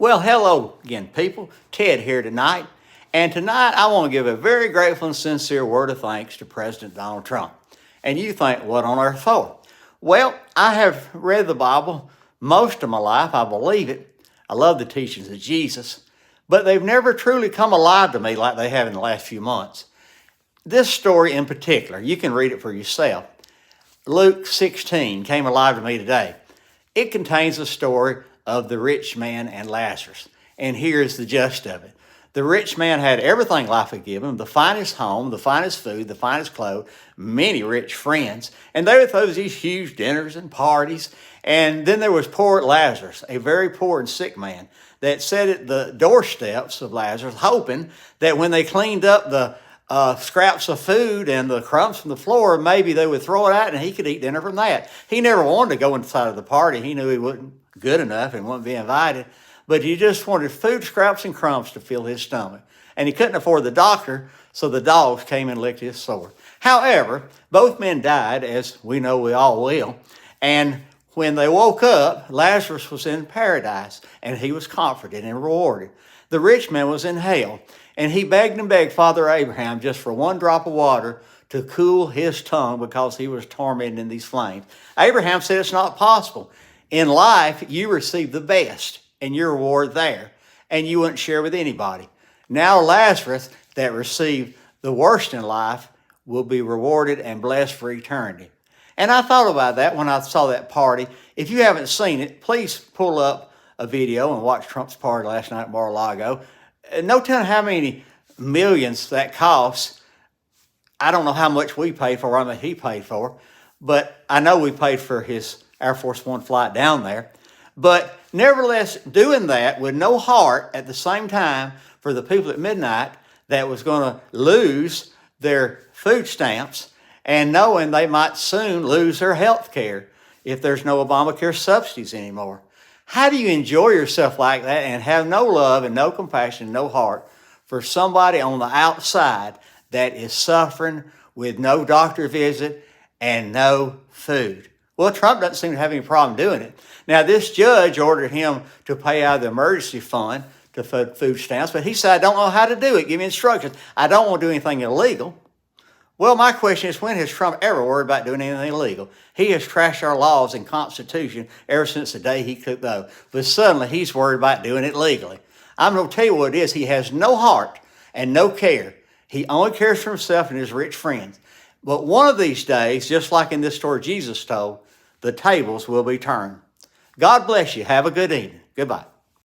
Well, hello again, people. Ted here tonight. And tonight I want to give a very grateful and sincere word of thanks to President Donald Trump. And you think, what on earth for? Well, I have read the Bible most of my life. I believe it. I love the teachings of Jesus. But they've never truly come alive to me like they have in the last few months. This story in particular, you can read it for yourself. Luke 16 came alive to me today. It contains the story of the rich man and Lazarus. And here's the gist of it. The rich man had everything life could give him, the finest home, the finest food, the finest clothes, many rich friends. And they would throw these huge dinners and parties. And then there was poor Lazarus, a very poor and sick man that sat at the doorsteps of Lazarus, hoping that when they cleaned up the scraps of food and the crumbs from the floor, maybe they would throw it out and he could eat dinner from that. He never wanted to go inside of the party. He knew he wasn't good enough and wouldn't be invited. But he just wanted food scraps and crumbs to fill his stomach. And he couldn't afford the doctor, so the dogs came and licked his sore. However, both men died, as we know we all will. And when they woke up, Lazarus was in paradise, and he was comforted and rewarded. The rich man was in hell, and he begged and begged Father Abraham just for one drop of water to cool his tongue because he was tormented in these flames. Abraham said it's not possible. In life, you receive the best and your reward there, and you wouldn't share with anybody. Now Lazarus, that received the worst in life, will be rewarded and blessed for eternity. And I thought about that when I saw that party. If you haven't seen it, please pull up a video and watch Trump's party last night at Mar-a-Lago. No telling how many millions that costs. I don't know how much we paid for, I mean he paid for, but I know we paid for his Air Force One flight down there. But nevertheless, doing that with no heart at the same time for the people at midnight that was going to lose their food stamps and knowing they might soon lose their health care if there's no Obamacare subsidies anymore. How do you enjoy yourself like that and have no love and no compassion, no heart for somebody on the outside that is suffering with no doctor visit and no food? Well, Trump doesn't seem to have any problem doing it. Now, this judge ordered him to pay out of the emergency fund to food stamps, but he said, I don't know how to do it. Give me instructions. I don't want to do anything illegal. Well, my question is, when has Trump ever worried about doing anything illegal? He has trashed our laws and Constitution ever since the day he took those. But suddenly, he's worried about doing it legally. I'm going to tell you what it is. He has no heart and no care. He only cares for himself and his rich friends. But one of these days, just like in this story Jesus told, the tables will be turned. God bless you. Have a good evening. Goodbye.